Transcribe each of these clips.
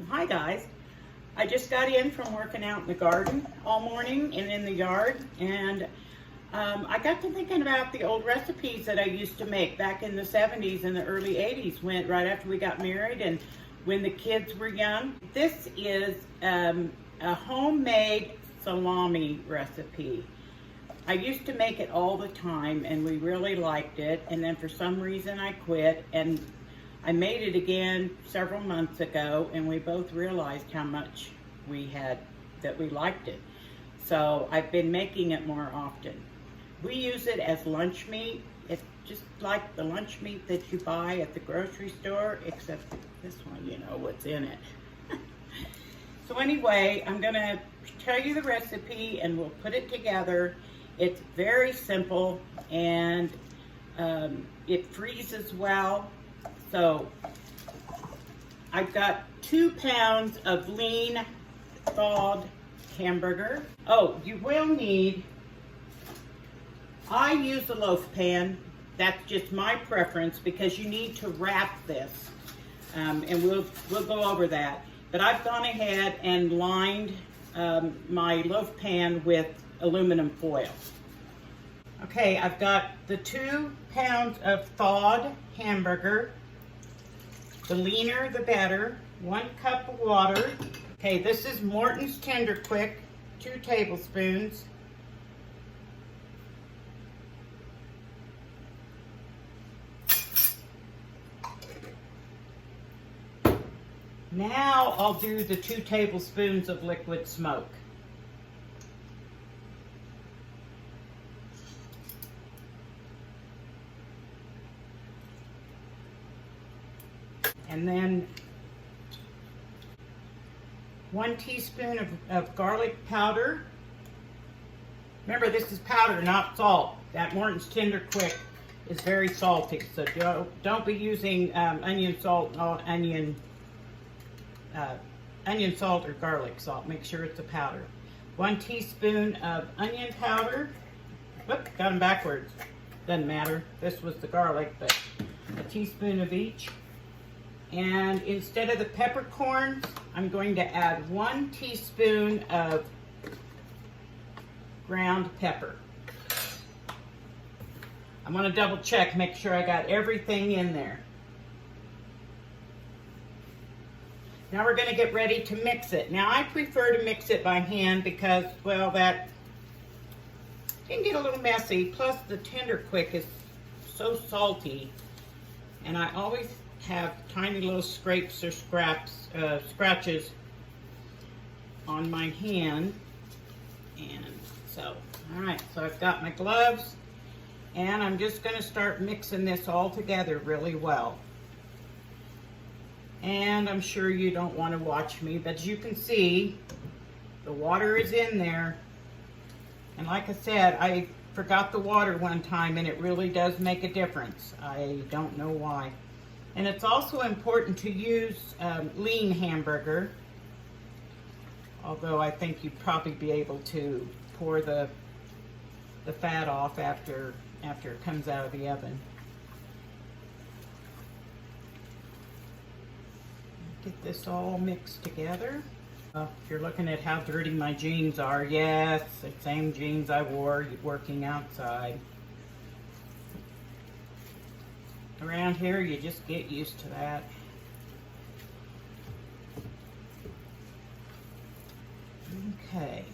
Hi guys, I just got in from working out in the garden all morning and in the yard, and I got to thinking about the old recipes that I used to make back in the 70s and the early 80s, when right after we got married and when the kids were young. This is a homemade salami recipe. I used to make it all the time and we really liked it, and then for some reason I quit, and I made it again several months ago, and we both realized how much we liked it. So I've been making it more often. We use it as lunch meat. It's just like the lunch meat that you buy at the grocery store, except this one, you know what's in it. So anyway, I'm gonna tell you the recipe and we'll put it together. It's very simple, and it freezes well. So I've got 2 pounds of lean thawed hamburger. Oh, you will need, I use a loaf pan. That's just my preference because you need to wrap this, and we'll go over that. But I've gone ahead and lined my loaf pan with aluminum foil. Okay, I've got the 2 pounds of thawed hamburger. The leaner, the better. 1 cup of water. Okay, this is Morton's Tender Quick, 2 tablespoons. Now I'll do the 2 tablespoons of liquid smoke. And then 1 teaspoon of garlic powder. Remember, this is powder, not salt. That Morton's Tender Quick is very salty, so don't be using onion salt or garlic salt. Make sure it's a powder. 1 teaspoon of onion powder. Whoop, got them backwards. Doesn't matter. This was the garlic, but a teaspoon of each. And instead of the peppercorns, I'm going to add 1 teaspoon of ground pepper. I'm going to double check, make sure I got everything in there. Now we're going to get ready to mix it. Now I prefer to mix it by hand because, well, that can get a little messy. Plus the Tender Quick is so salty, and I always have tiny little scrapes or scratches on my hand. And so, all right, so I've got my gloves, and I'm just going to start mixing this all together really well. And I'm sure you don't want to watch me, but as you can see, the water is in there. And like I said, I forgot the water one time, and it really does make a difference. I don't know why. And it's also important to use lean hamburger, although I think you'd probably be able to pour the fat off after it comes out of the oven. Get this all mixed together. If you're looking at how dirty my jeans are, yes, the same jeans I wore working outside. Around here, you just get used to that. Okay.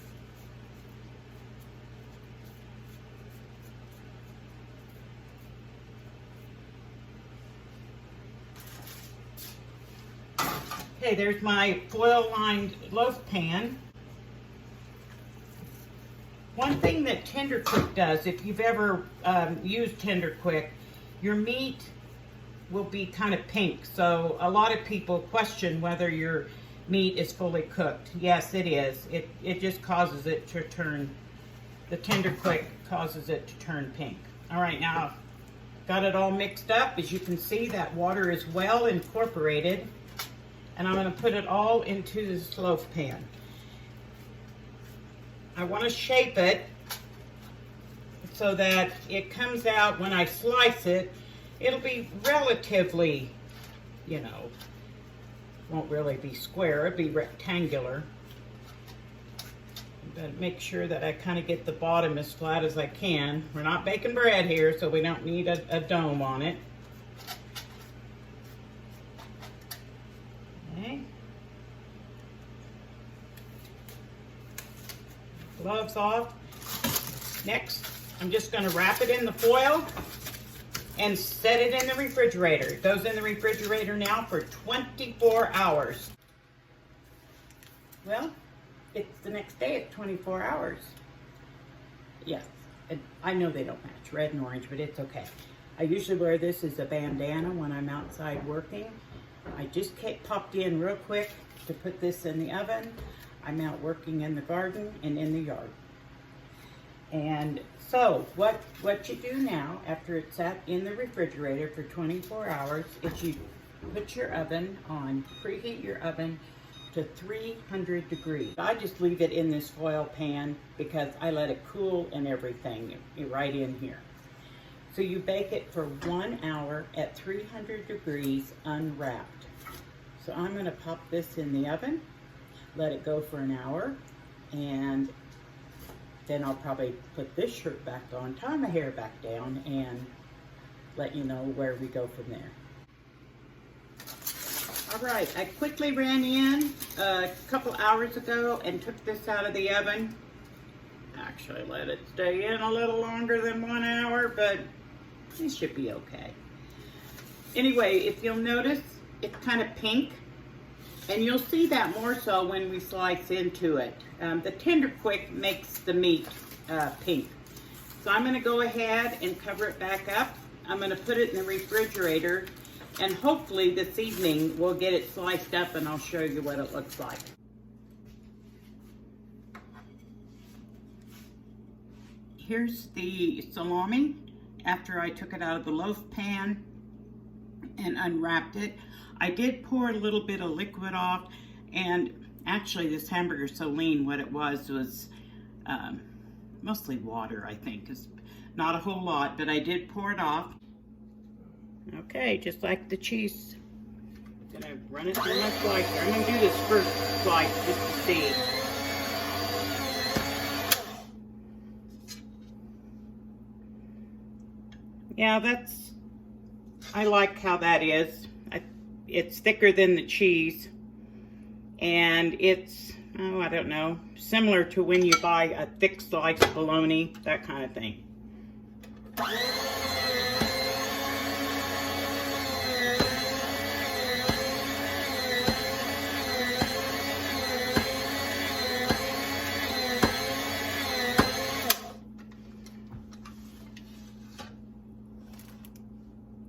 Okay, there's my foil-lined loaf pan. One thing that Tender Quick does, if you've ever used Tender Quick, your meat will be kind of pink. So a lot of people question whether your meat is fully cooked. Yes, it is. It just causes it to turn, the Tender Quick causes it to turn pink. All right, now got it all mixed up. As you can see, that water is well incorporated. And I'm going to put it all into this loaf pan. I want to shape it so that it comes out when I slice it. It'll be relatively, Won't really be square, it'll be rectangular. But make sure that I kind of get the bottom as flat as I can. We're not baking bread here, so we don't need a dome on it. Okay. Gloves off. Next, I'm just going to wrap it in the foil and set it in the refrigerator. It goes in the refrigerator now for 24 hours. Well, it's the next day at 24 hours. Yes, and I know they don't match, red and orange, but it's okay. I usually wear this as a bandana when I'm outside working. I just popped in real quick to put this in the oven. I'm out working in the garden and in the yard. And so what you do now after it's sat in the refrigerator for 24 hours is you put your oven on, preheat your oven to 300 degrees. I just leave it in this foil pan because I let it cool and everything right in here. So you bake it for 1 hour at 300 degrees unwrapped. So I'm going to pop this in the oven, let it go for an hour, and then I'll probably put this shirt back on, tie my hair back down, and let you know where we go from there. All right, I quickly ran in a couple hours ago and took this out of the oven. Actually let it stay in a little longer than 1 hour, but it should be okay. Anyway, if you'll notice, it's kind of pink, and you'll see that more so when we slice into it. The Tender Quick makes the meat pink. So I'm gonna go ahead and cover it back up. I'm gonna put it in the refrigerator, and hopefully this evening we'll get it sliced up and I'll show you what it looks like. Here's the salami after I took it out of the loaf pan and unwrapped it. I did pour a little bit of liquid off, and actually this hamburger is so lean, what it was mostly water, I think. It's not a whole lot, but I did pour it off. Okay, just like the cheese. I'm gonna run it through my slicer. I'm gonna do this first slice just to see. Yeah, I like how that is. It's thicker than the cheese, and it's, oh, I don't know, similar to when you buy a thick slice of bologna, that kind of thing.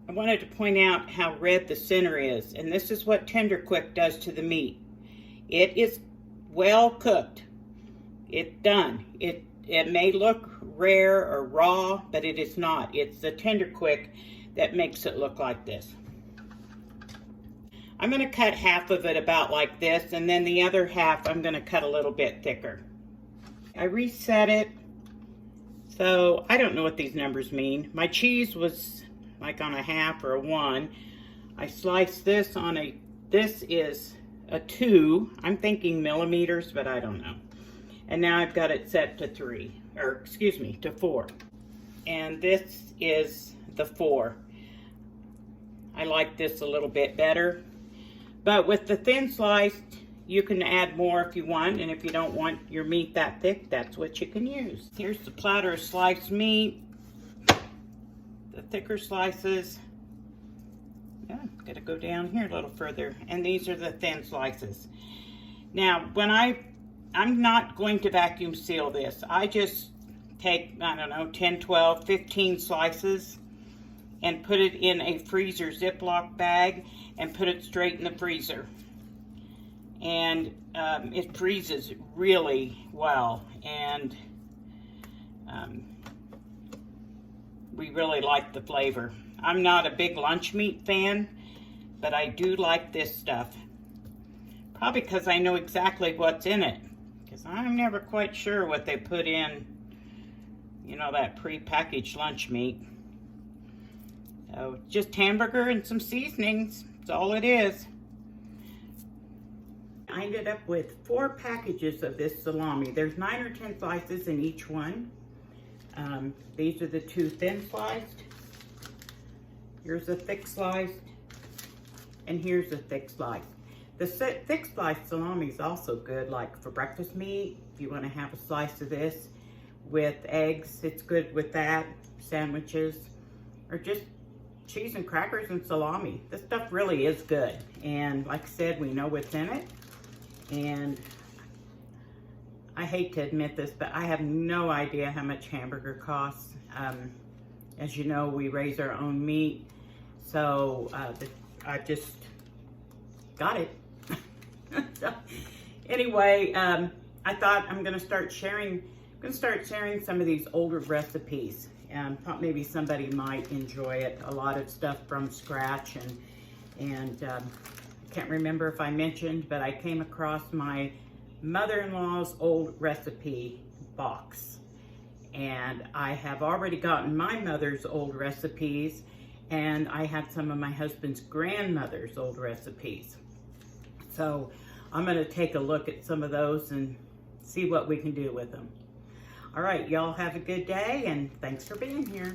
I wanted to point out how red the center is, and this is what Tender Quick does to the meat. It is well cooked. It's done. It may look rare or raw, but it is not. It's the Tender Quick that makes it look like this. I'm going to cut half of it about like this, and then the other half I'm going to cut a little bit thicker. I reset it, so I don't know what these numbers mean. My cheese was like on a half or a 1. I sliced this on this is a 2. I'm thinking millimeters, but I don't know. And now I've got it set to 3, or excuse me, to 4. And this is the 4. I like this a little bit better. But with the thin sliced, you can add more if you want, and if you don't want your meat that thick, that's what you can use. Here's the platter of sliced meat. The thicker slices, yeah, gotta go down here a little further, and these are the thin slices. Now, when I'm not going to vacuum seal this. I just take, I don't know, 10, 12, 15 slices and put it in a freezer Ziploc bag and put it straight in the freezer. And it freezes really well, and we really like the flavor. I'm not a big lunch meat fan, but I do like this stuff. Probably because I know exactly what's in it, because I'm never quite sure what they put in, you know, that pre-packaged lunch meat. So just hamburger and some seasonings, that's all it is. I ended up with 4 packages of this salami. There's 9 or 10 slices in each one. These are the 2 thin sliced. Here's a thick sliced, and here's a thick sliced. The thick sliced salami is also good, like for breakfast meat. If you want to have a slice of this with eggs, it's good with that. Sandwiches, or just cheese and crackers and salami. This stuff really is good. And like I said, we know what's in it. And I hate to admit this, but I have no idea how much hamburger costs. As you know, we raise our own meat. So I just got it. So, anyway, I thought I'm gonna start sharing some of these older recipes. Thought maybe somebody might enjoy it. A lot of stuff from scratch, and I can't remember if I mentioned, but I came across my mother-in-law's old recipe box, and I have already gotten my mother's old recipes, and I have some of my husband's grandmother's old recipes. So I'm going to take a look at some of those and see what we can do with them. All right, y'all have a good day, and thanks for being here.